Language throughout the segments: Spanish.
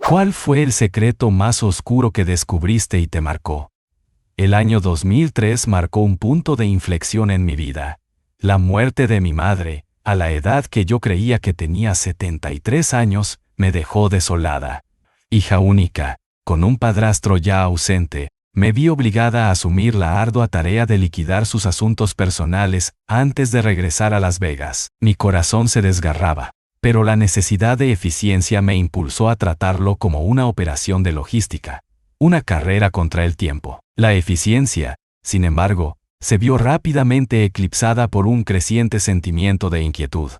¿Cuál fue el secreto más oscuro que descubriste y te marcó? El año 2003 marcó un punto de inflexión en mi vida. La muerte de mi madre, a la edad que yo creía que tenía 73 años, me dejó desolada. Hija única, con un padrastro ya ausente, me vi obligada a asumir la ardua tarea de liquidar sus asuntos personales antes de regresar a Las Vegas. Mi corazón se desgarraba, pero la necesidad de eficiencia me impulsó a tratarlo como una operación de logística, una carrera contra el tiempo. La eficiencia, sin embargo, se vio rápidamente eclipsada por un creciente sentimiento de inquietud,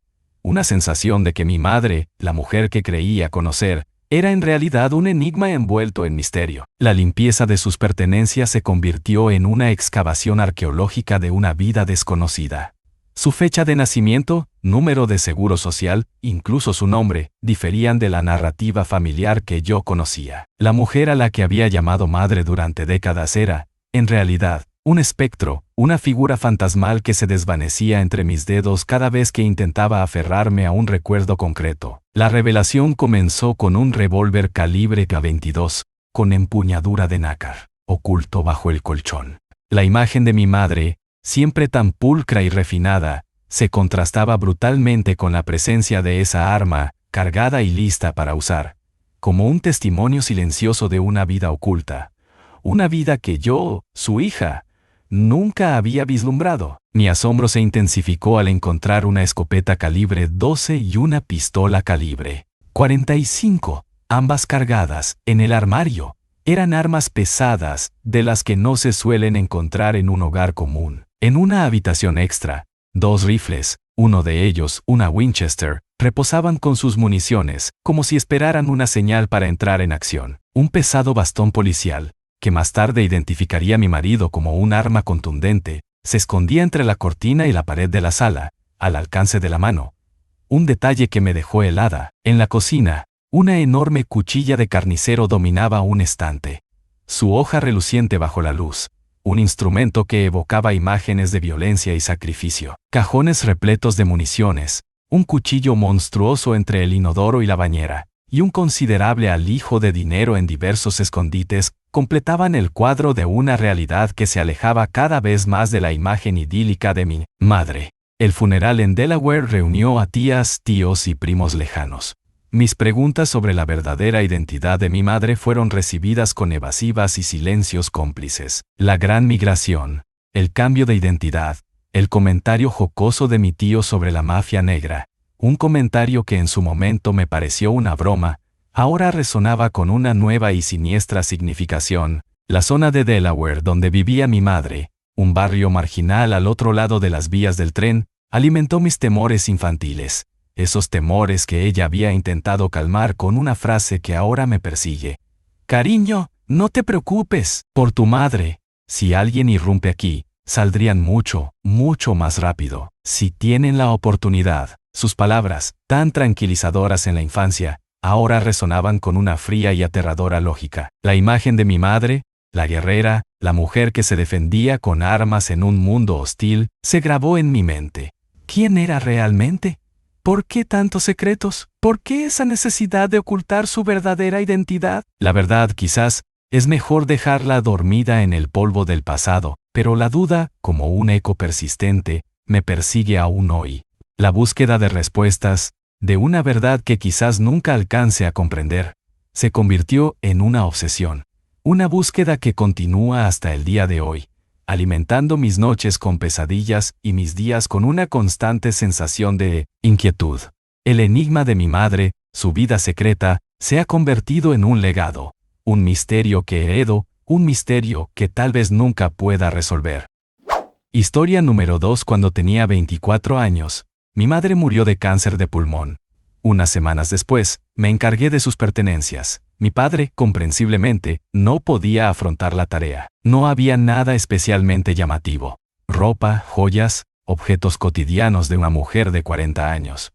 una sensación de que mi madre, la mujer que creía conocer, era en realidad un enigma envuelto en misterio. La limpieza de sus pertenencias se convirtió en una excavación arqueológica de una vida desconocida. Su fecha de nacimiento, número de seguro social, incluso su nombre, diferían de la narrativa familiar que yo conocía. La mujer a la que había llamado madre durante décadas era, en realidad, un espectro, una figura fantasmal que se desvanecía entre mis dedos cada vez que intentaba aferrarme a un recuerdo concreto. La revelación comenzó con un revólver calibre .22, con empuñadura de nácar, oculto bajo el colchón. La imagen de mi madre, siempre tan pulcra y refinada, se contrastaba brutalmente con la presencia de esa arma, cargada y lista para usar, como un testimonio silencioso de una vida oculta, una vida que yo, su hija, nunca había vislumbrado. Mi asombro se intensificó al encontrar una escopeta calibre 12 y una pistola calibre 45, ambas cargadas, en el armario. Eran armas pesadas, de las que no se suelen encontrar en un hogar común. En una habitación extra, 2 rifles, uno de ellos, una Winchester, reposaban con sus municiones, como si esperaran una señal para entrar en acción. Un pesado bastón policial, que más tarde identificaría a mi marido como un arma contundente, se escondía entre la cortina y la pared de la sala, al alcance de la mano. Un detalle que me dejó helada. En la cocina, una enorme cuchilla de carnicero dominaba un estante. Su hoja reluciente bajo la luz, un instrumento que evocaba imágenes de violencia y sacrificio. Cajones repletos de municiones, un cuchillo monstruoso entre el inodoro y la bañera, y un considerable alijo de dinero en diversos escondites, completaban el cuadro de una realidad que se alejaba cada vez más de la imagen idílica de mi madre. El funeral en Delaware reunió a tías, tíos y primos lejanos. Mis preguntas sobre la verdadera identidad de mi madre fueron recibidas con evasivas y silencios cómplices. La gran migración, el cambio de identidad, el comentario jocoso de mi tío sobre la mafia negra, un comentario que en su momento me pareció una broma, ahora resonaba con una nueva y siniestra significación. La zona de Delaware donde vivía mi madre, un barrio marginal al otro lado de las vías del tren, alimentó mis temores infantiles. Esos temores que ella había intentado calmar con una frase que ahora me persigue. Cariño, no te preocupes por tu madre. Si alguien irrumpe aquí, saldrían mucho, mucho más rápido. Si tienen la oportunidad. Sus palabras, tan tranquilizadoras en la infancia, ahora resonaban con una fría y aterradora lógica. La imagen de mi madre, la guerrera, la mujer que se defendía con armas en un mundo hostil, se grabó en mi mente. ¿Quién era realmente? ¿Por qué tantos secretos? ¿Por qué esa necesidad de ocultar su verdadera identidad? La verdad, quizás, es mejor dejarla dormida en el polvo del pasado, pero la duda, como un eco persistente, me persigue aún hoy. La búsqueda de respuestas, de una verdad que quizás nunca alcance a comprender, se convirtió en una obsesión. Una búsqueda que continúa hasta el día de hoy, alimentando mis noches con pesadillas y mis días con una constante sensación de inquietud. El enigma de mi madre, su vida secreta, se ha convertido en un legado, un misterio que heredo, un misterio que tal vez nunca pueda resolver. Historia número 2. Cuando tenía 24 años, mi madre murió de cáncer de pulmón. Unas semanas después, me encargué de sus pertenencias. Mi padre, comprensiblemente, no podía afrontar la tarea. No había nada especialmente llamativo. Ropa, joyas, objetos cotidianos de una mujer de 40 años.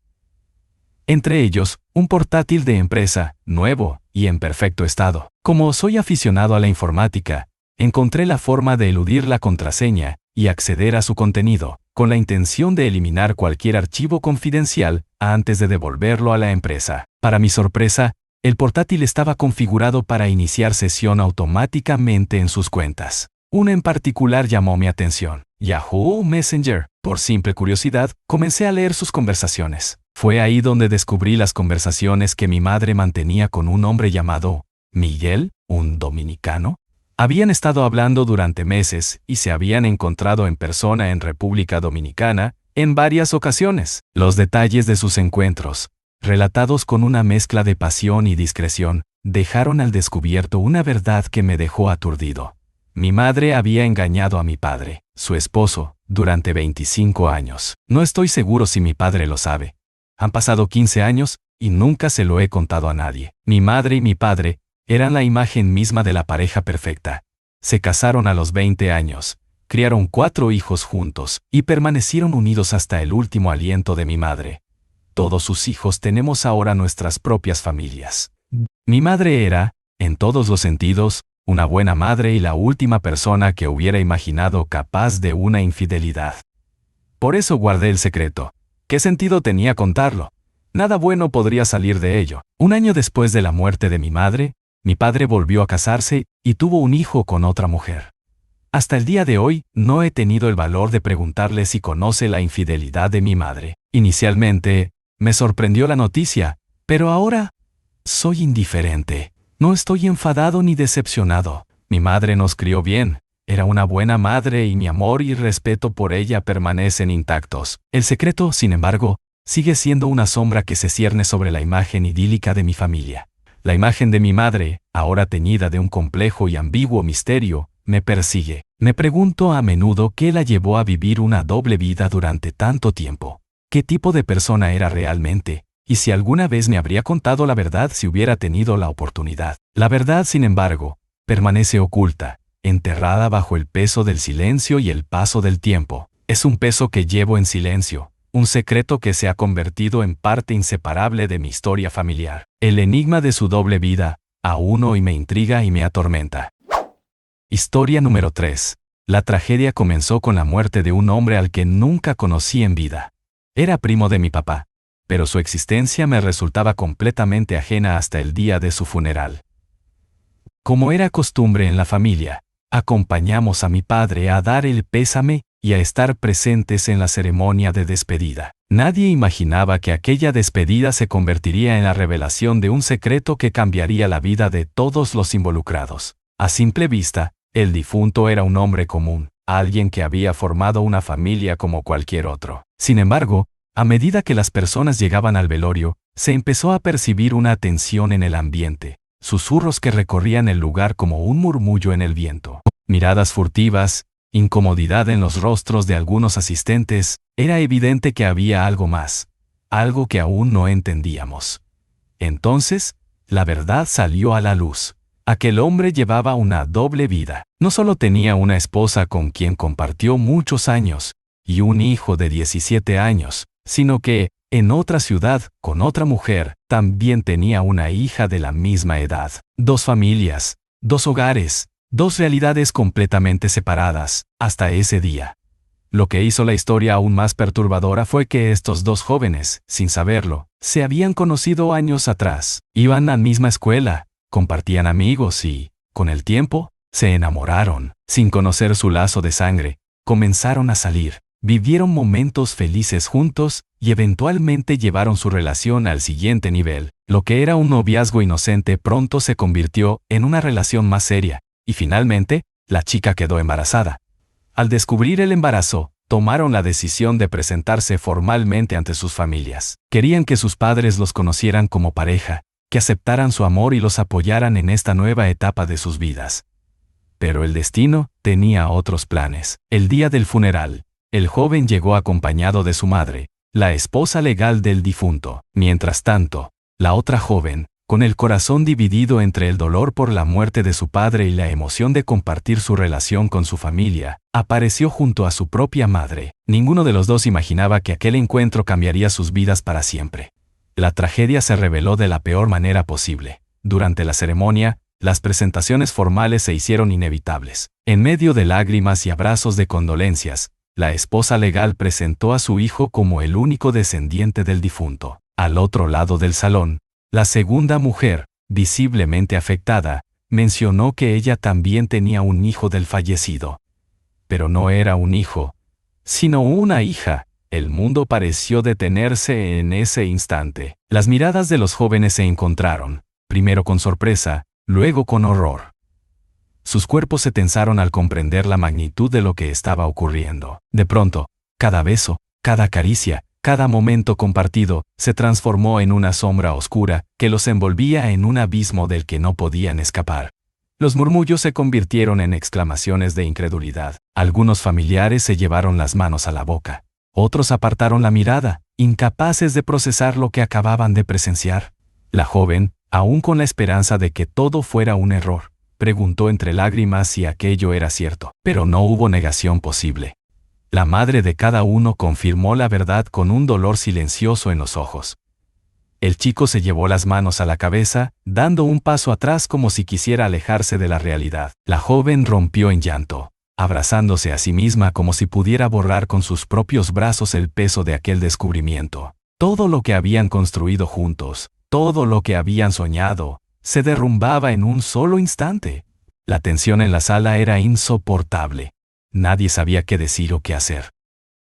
Entre ellos, un portátil de empresa, nuevo y en perfecto estado. Como soy aficionado a la informática, encontré la forma de eludir la contraseña y acceder a su contenido, con la intención de eliminar cualquier archivo confidencial antes de devolverlo a la empresa. Para mi sorpresa, El portátil estaba configurado para iniciar sesión automáticamente en sus cuentas. Una en particular llamó mi atención: Yahoo Messenger. Por simple curiosidad, comencé a leer sus conversaciones. Fue ahí donde descubrí las conversaciones que mi madre mantenía con un hombre llamado Miguel, un dominicano. Habían estado hablando durante meses y se habían encontrado en persona en República Dominicana en varias ocasiones. Los detalles de sus encuentros, relatados con una mezcla de pasión y discreción, dejaron al descubierto una verdad que me dejó aturdido. Mi madre había engañado a mi padre, su esposo, durante 25 años. No estoy seguro si mi padre lo sabe. Han pasado 15 años y nunca se lo he contado a nadie. Mi madre y mi padre eran la imagen misma de la pareja perfecta. Se casaron a los 20 años, criaron 4 hijos juntos y permanecieron unidos hasta el último aliento de mi madre. Todos sus hijos tenemos ahora nuestras propias familias. Mi madre era, en todos los sentidos, una buena madre y la última persona que hubiera imaginado capaz de una infidelidad. Por eso guardé el secreto. ¿Qué sentido tenía contarlo? Nada bueno podría salir de ello. Un año después de la muerte de mi madre, mi padre volvió a casarse y tuvo un hijo con otra mujer. Hasta el día de hoy, no he tenido el valor de preguntarle si conoce la infidelidad de mi madre. Inicialmente, me sorprendió la noticia, pero ahora soy indiferente. No estoy enfadado ni decepcionado. Mi madre nos crió bien. Era una buena madre y mi amor y respeto por ella permanecen intactos. El secreto, sin embargo, sigue siendo una sombra que se cierne sobre la imagen idílica de mi familia. La imagen de mi madre, ahora teñida de un complejo y ambiguo misterio, me persigue. Me pregunto a menudo qué la llevó a vivir una doble vida durante tanto tiempo. ¿Qué tipo de persona era realmente? Y si alguna vez me habría contado la verdad si hubiera tenido la oportunidad. La verdad, sin embargo, permanece oculta, enterrada bajo el peso del silencio y el paso del tiempo. Es un peso que llevo en silencio, un secreto que se ha convertido en parte inseparable de mi historia familiar. El enigma de su doble vida, aún hoy me intriga y me atormenta. Historia número 3. La tragedia comenzó con la muerte de un hombre al que nunca conocí en vida. Era primo de mi papá, pero su existencia me resultaba completamente ajena hasta el día de su funeral. Como era costumbre en la familia, acompañamos a mi padre a dar el pésame y a estar presentes en la ceremonia de despedida. Nadie imaginaba que aquella despedida se convertiría en la revelación de un secreto que cambiaría la vida de todos los involucrados. A simple vista, el difunto era un hombre común, alguien que había formado una familia como cualquier otro. Sin embargo, a medida que las personas llegaban al velorio, se empezó a percibir una tensión en el ambiente, susurros que recorrían el lugar como un murmullo en el viento. Miradas furtivas, incomodidad en los rostros de algunos asistentes. Era evidente que había algo más, algo que aún no entendíamos. Entonces, la verdad salió a la luz. Aquel hombre llevaba una doble vida. No solo tenía una esposa con quien compartió muchos años y un hijo de 17 años, sino que, en otra ciudad, con otra mujer, también tenía una hija de la misma edad. 2 familias, 2 hogares, 2 realidades completamente separadas, hasta ese día. Lo que hizo la historia aún más perturbadora fue que estos 2 jóvenes, sin saberlo, se habían conocido años atrás. Iban a la misma escuela, compartían amigos y, con el tiempo, se enamoraron. Sin conocer su lazo de sangre, comenzaron a salir. Vivieron momentos felices juntos y eventualmente llevaron su relación al siguiente nivel. Lo que era un noviazgo inocente pronto se convirtió en una relación más seria, y finalmente, la chica quedó embarazada. Al descubrir el embarazo, tomaron la decisión de presentarse formalmente ante sus familias. Querían que sus padres los conocieran como pareja, que aceptaran su amor y los apoyaran en esta nueva etapa de sus vidas. Pero el destino tenía otros planes. El día del funeral, el joven llegó acompañado de su madre, la esposa legal del difunto. Mientras tanto, la otra joven, con el corazón dividido entre el dolor por la muerte de su padre y la emoción de compartir su relación con su familia, apareció junto a su propia madre. Ninguno de los dos imaginaba que aquel encuentro cambiaría sus vidas para siempre. La tragedia se reveló de la peor manera posible. Durante la ceremonia, las presentaciones formales se hicieron inevitables. En medio de lágrimas y abrazos de condolencias, la esposa legal presentó a su hijo como el único descendiente del difunto. Al otro lado del salón, la segunda mujer, visiblemente afectada, mencionó que ella también tenía un hijo del fallecido. Pero no era un hijo, sino una hija. El mundo pareció detenerse en ese instante. Las miradas de los jóvenes se encontraron, primero con sorpresa, luego con horror. Sus cuerpos se tensaron al comprender la magnitud de lo que estaba ocurriendo. De pronto, cada beso, cada caricia, cada momento compartido, se transformó en una sombra oscura que los envolvía en un abismo del que no podían escapar. Los murmullos se convirtieron en exclamaciones de incredulidad. Algunos familiares se llevaron las manos a la boca. Otros apartaron la mirada, incapaces de procesar lo que acababan de presenciar. La joven, aún con la esperanza de que todo fuera un error, preguntó entre lágrimas si aquello era cierto, pero no hubo negación posible. La madre de cada uno confirmó la verdad con un dolor silencioso en los ojos. El chico se llevó las manos a la cabeza, dando un paso atrás como si quisiera alejarse de la realidad. La joven rompió en llanto, abrazándose a sí misma como si pudiera borrar con sus propios brazos el peso de aquel descubrimiento. Todo lo que habían construido juntos, todo lo que habían soñado, se derrumbaba en un solo instante. La tensión en la sala era insoportable. Nadie sabía qué decir o qué hacer.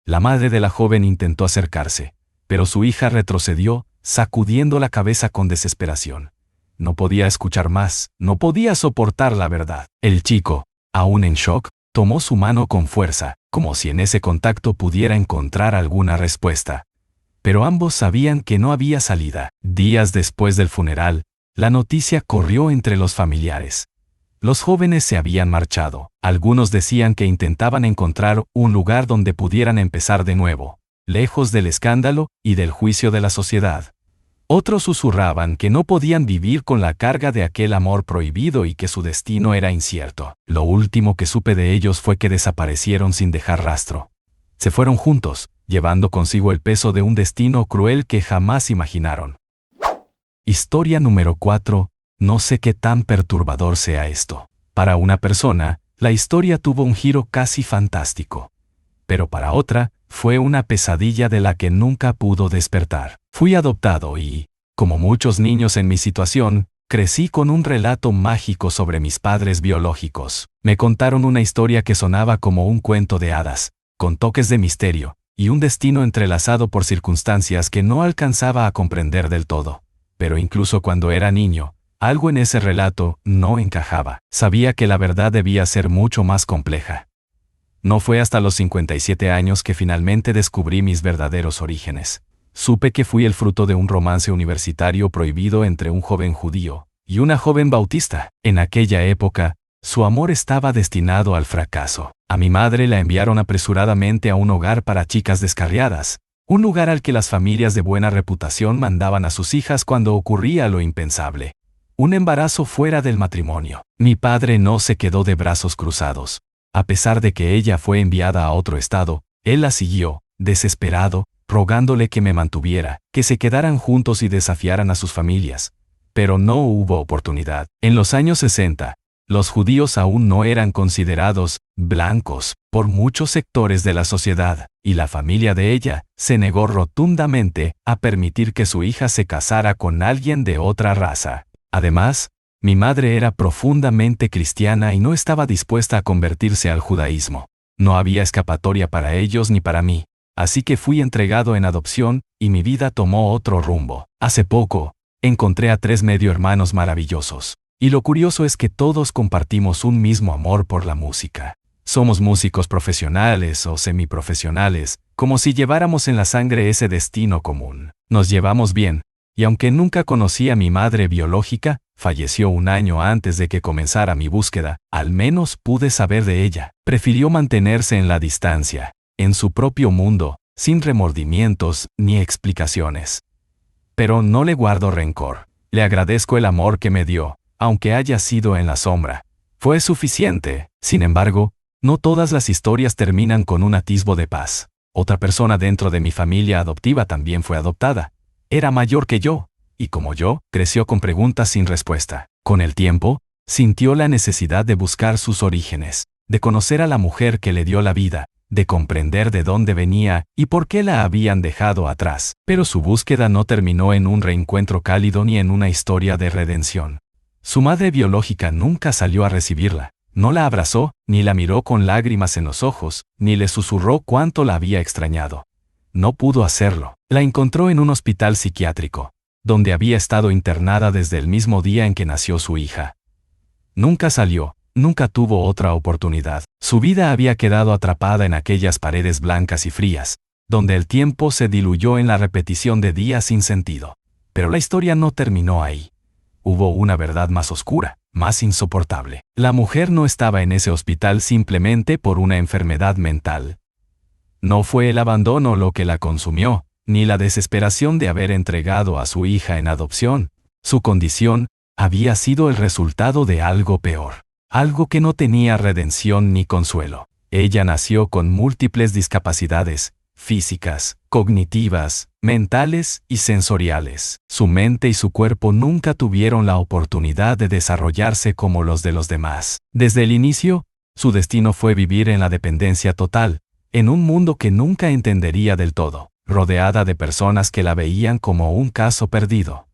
La madre de la joven intentó acercarse, pero su hija retrocedió, sacudiendo la cabeza con desesperación. No podía escuchar más, no podía soportar la verdad. El chico, aún en shock, tomó su mano con fuerza, como si en ese contacto pudiera encontrar alguna respuesta. Pero ambos sabían que no había salida. Días después del funeral, la noticia corrió entre los familiares. Los jóvenes se habían marchado. Algunos decían que intentaban encontrar un lugar donde pudieran empezar de nuevo, lejos del escándalo y del juicio de la sociedad. Otros susurraban que no podían vivir con la carga de aquel amor prohibido y que su destino era incierto. Lo último que supe de ellos fue que desaparecieron sin dejar rastro. Se fueron juntos, llevando consigo el peso de un destino cruel que jamás imaginaron. Historia número 4. No sé qué tan perturbador sea esto. Para una persona, la historia tuvo un giro casi fantástico. Pero para otra, fue una pesadilla de la que nunca pudo despertar. Fui adoptado y, como muchos niños en mi situación, crecí con un relato mágico sobre mis padres biológicos. Me contaron una historia que sonaba como un cuento de hadas, con toques de misterio, y un destino entrelazado por circunstancias que no alcanzaba a comprender del todo. Pero incluso cuando era niño, algo en ese relato no encajaba. Sabía que la verdad debía ser mucho más compleja. No fue hasta los 57 años que finalmente descubrí mis verdaderos orígenes. Supe que fui el fruto de un romance universitario prohibido entre un joven judío y una joven bautista. En aquella época, su amor estaba destinado al fracaso. A mi madre la enviaron apresuradamente a un hogar para chicas descarriadas, un lugar al que las familias de buena reputación mandaban a sus hijas cuando ocurría lo impensable. Un embarazo fuera del matrimonio. Mi padre no se quedó de brazos cruzados. A pesar de que ella fue enviada a otro estado, él la siguió, desesperado, rogándole que me mantuviera, que se quedaran juntos y desafiaran a sus familias. Pero no hubo oportunidad. En los años 60, los judíos aún no eran considerados blancos por muchos sectores de la sociedad, y la familia de ella se negó rotundamente a permitir que su hija se casara con alguien de otra raza. Además, mi madre era profundamente cristiana y no estaba dispuesta a convertirse al judaísmo. No había escapatoria para ellos ni para mí, así que fui entregado en adopción y mi vida tomó otro rumbo. Hace poco, encontré a 3 medio hermanos maravillosos. Y lo curioso es que todos compartimos un mismo amor por la música. Somos músicos profesionales o semiprofesionales, como si lleváramos en la sangre ese destino común. Nos llevamos bien, y aunque nunca conocí a mi madre biológica, falleció un año antes de que comenzara mi búsqueda, al menos pude saber de ella. Prefirió mantenerse en la distancia, en su propio mundo, sin remordimientos ni explicaciones. Pero no le guardo rencor. Le agradezco el amor que me dio, aunque haya sido en la sombra. Fue suficiente. Sin embargo, no todas las historias terminan con un atisbo de paz. Otra persona dentro de mi familia adoptiva también fue adoptada. Era mayor que yo, y como yo, creció con preguntas sin respuesta. Con el tiempo, sintió la necesidad de buscar sus orígenes, de conocer a la mujer que le dio la vida, de comprender de dónde venía y por qué la habían dejado atrás. Pero su búsqueda no terminó en un reencuentro cálido ni en una historia de redención. Su madre biológica nunca salió a recibirla. No la abrazó, ni la miró con lágrimas en los ojos, ni le susurró cuánto la había extrañado. No pudo hacerlo. La encontró en un hospital psiquiátrico, donde había estado internada desde el mismo día en que nació su hija. Nunca salió, nunca tuvo otra oportunidad. Su vida había quedado atrapada en aquellas paredes blancas y frías, donde el tiempo se diluyó en la repetición de días sin sentido. Pero la historia no terminó ahí. Hubo una verdad más oscura, más insoportable. La mujer no estaba en ese hospital simplemente por una enfermedad mental. No fue el abandono lo que la consumió, ni la desesperación de haber entregado a su hija en adopción. Su condición había sido el resultado de algo peor, algo que no tenía redención ni consuelo. Ella nació con múltiples discapacidades, físicas, cognitivas, mentales y sensoriales. Su mente y su cuerpo nunca tuvieron la oportunidad de desarrollarse como los de los demás. Desde el inicio, su destino fue vivir en la dependencia total, en un mundo que nunca entendería del todo, rodeada de personas que la veían como un caso perdido.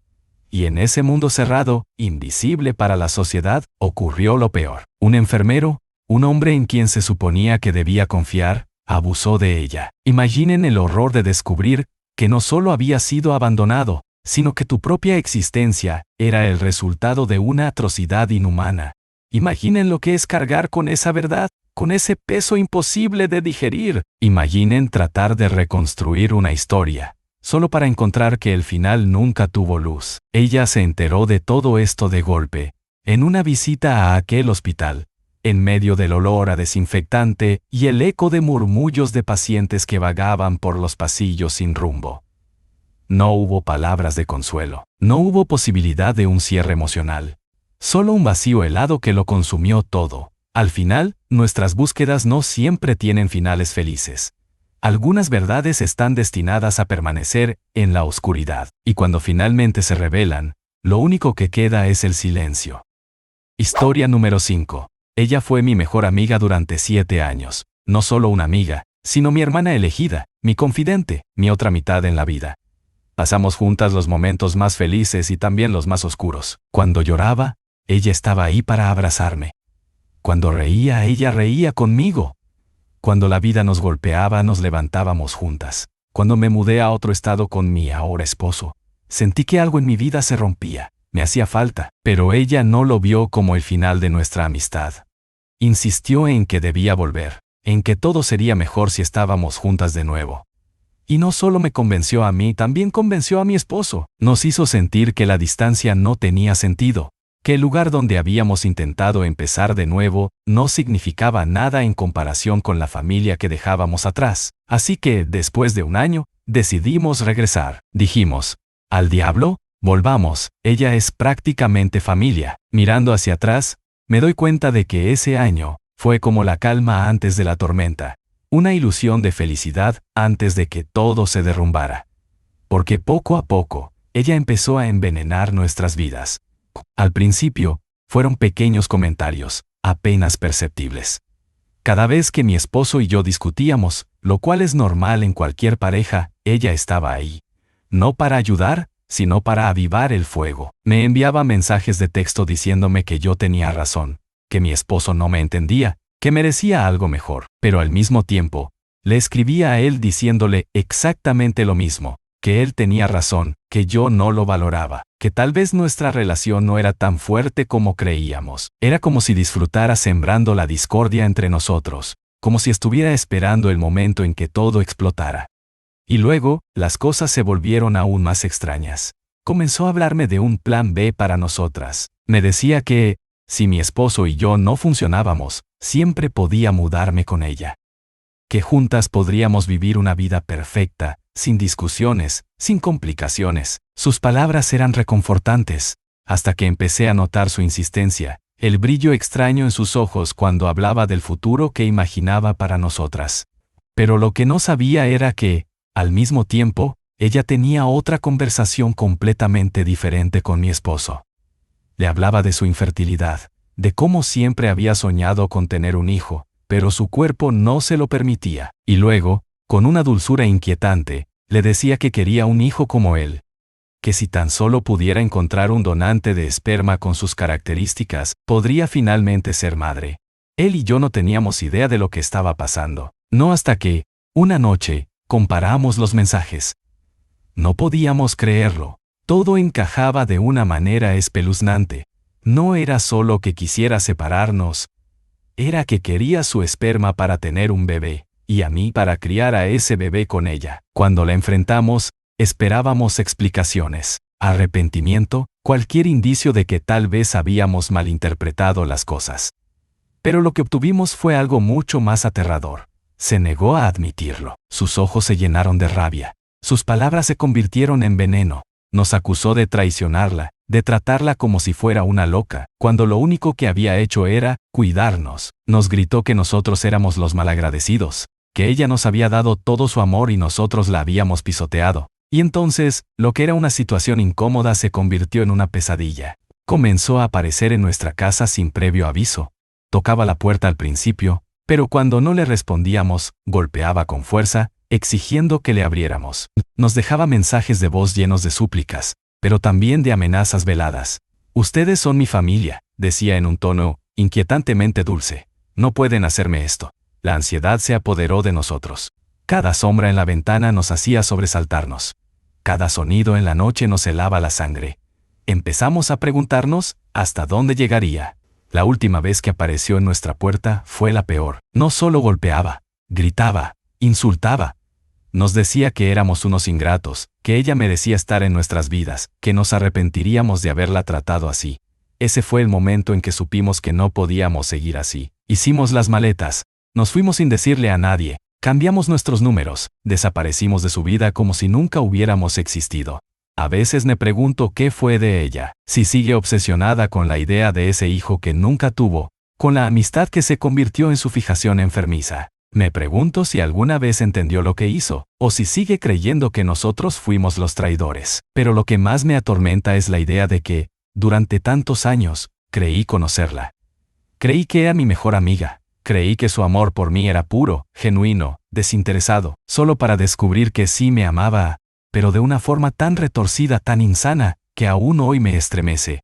Y en ese mundo cerrado, invisible para la sociedad, ocurrió lo peor. Un enfermero, un hombre en quien se suponía que debía confiar, abusó de ella. Imaginen el horror de descubrir que no solo había sido abandonado, sino que tu propia existencia era el resultado de una atrocidad inhumana. Imaginen lo que es cargar con esa verdad, con ese peso imposible de digerir. Imaginen tratar de reconstruir una historia, solo para encontrar que el final nunca tuvo luz. Ella se enteró de todo esto de golpe, en una visita a aquel hospital, en medio del olor a desinfectante y el eco de murmullos de pacientes que vagaban por los pasillos sin rumbo. No hubo palabras de consuelo, no hubo posibilidad de un cierre emocional, solo un vacío helado que lo consumió todo. Al final, nuestras búsquedas no siempre tienen finales felices. Algunas verdades están destinadas a permanecer en la oscuridad, y cuando finalmente se revelan, lo único que queda es el silencio. Historia número 5. Ella fue mi mejor amiga durante 7 años. No solo una amiga, sino mi hermana elegida, mi confidente, mi otra mitad en la vida. Pasamos juntas los momentos más felices y también los más oscuros. Cuando lloraba, ella estaba ahí para abrazarme. Cuando reía, ella reía conmigo. Cuando la vida nos golpeaba, nos levantábamos juntas. Cuando me mudé a otro estado con mi ahora esposo, sentí que algo en mi vida se rompía. Me hacía falta, pero ella no lo vio como el final de nuestra amistad. Insistió en que debía volver, en que todo sería mejor si estábamos juntas de nuevo. Y no solo me convenció a mí, también convenció a mi esposo. Nos hizo sentir que la distancia no tenía sentido, que el lugar donde habíamos intentado empezar de nuevo no significaba nada en comparación con la familia que dejábamos atrás. Así que, después de un año, decidimos regresar. Dijimos, ¿al diablo? Volvamos, ella es prácticamente familia. Mirando hacia atrás, me doy cuenta de que ese año fue como la calma antes de la tormenta, una ilusión de felicidad antes de que todo se derrumbara. Porque poco a poco, ella empezó a envenenar nuestras vidas. Al principio, fueron pequeños comentarios, apenas perceptibles. Cada vez que mi esposo y yo discutíamos, lo cual es normal en cualquier pareja, ella estaba ahí. No para ayudar, sino para avivar el fuego. Me enviaba mensajes de texto diciéndome que yo tenía razón, que mi esposo no me entendía, que merecía algo mejor. Pero al mismo tiempo, le escribía a él diciéndole exactamente lo mismo, que él tenía razón, que yo no lo valoraba, que tal vez nuestra relación no era tan fuerte como creíamos. Era como si disfrutara sembrando la discordia entre nosotros, como si estuviera esperando el momento en que todo explotara. Y luego, las cosas se volvieron aún más extrañas. Comenzó a hablarme de un plan B para nosotras. Me decía que, si mi esposo y yo no funcionábamos, siempre podía mudarme con ella. Que juntas podríamos vivir una vida perfecta, sin discusiones, sin complicaciones. Sus palabras eran reconfortantes, hasta que empecé a notar su insistencia, el brillo extraño en sus ojos cuando hablaba del futuro que imaginaba para nosotras. Pero lo que no sabía era que, al mismo tiempo, ella tenía otra conversación completamente diferente con mi esposo. Le hablaba de su infertilidad, de cómo siempre había soñado con tener un hijo, pero su cuerpo no se lo permitía. Y luego, con una dulzura inquietante, le decía que quería un hijo como él. Que si tan solo pudiera encontrar un donante de esperma con sus características, podría finalmente ser madre. Él y yo no teníamos idea de lo que estaba pasando. No hasta que, una noche, comparamos los mensajes. No podíamos creerlo. Todo encajaba de una manera espeluznante. No era solo que quisiera separarnos, era que quería su esperma para tener un bebé, y a mí para criar a ese bebé con ella. Cuando la enfrentamos, esperábamos explicaciones, arrepentimiento, cualquier indicio de que tal vez habíamos malinterpretado las cosas. Pero lo que obtuvimos fue algo mucho más aterrador. Se negó a admitirlo. Sus ojos se llenaron de rabia. Sus palabras se convirtieron en veneno. Nos acusó de traicionarla, de tratarla como si fuera una loca, cuando lo único que había hecho era cuidarnos. Nos gritó que nosotros éramos los malagradecidos, que ella nos había dado todo su amor y nosotros la habíamos pisoteado. Y entonces, lo que era una situación incómoda se convirtió en una pesadilla. Comenzó a aparecer en nuestra casa sin previo aviso. Tocaba la puerta al principio, pero cuando no le respondíamos, golpeaba con fuerza, exigiendo que le abriéramos. Nos dejaba mensajes de voz llenos de súplicas, pero también de amenazas veladas. Ustedes son mi familia, decía en un tono inquietantemente dulce. No pueden hacerme esto. La ansiedad se apoderó de nosotros. Cada sombra en la ventana nos hacía sobresaltarnos. Cada sonido en la noche nos helaba la sangre. Empezamos a preguntarnos hasta dónde llegaría. La última vez que apareció en nuestra puerta fue la peor. No solo golpeaba, gritaba, insultaba. Nos decía que éramos unos ingratos, que ella merecía estar en nuestras vidas, que nos arrepentiríamos de haberla tratado así. Ese fue el momento en que supimos que no podíamos seguir así. Hicimos las maletas, nos fuimos sin decirle a nadie, cambiamos nuestros números, desaparecimos de su vida como si nunca hubiéramos existido. A veces me pregunto qué fue de ella, si sigue obsesionada con la idea de ese hijo que nunca tuvo, con la amistad que se convirtió en su fijación enfermiza. Me pregunto si alguna vez entendió lo que hizo, o si sigue creyendo que nosotros fuimos los traidores. Pero lo que más me atormenta es la idea de que, durante tantos años, creí conocerla. Creí que era mi mejor amiga. Creí que su amor por mí era puro, genuino, desinteresado, solo para descubrir que sí me amaba, pero de una forma tan retorcida, tan insana, que aún hoy me estremece.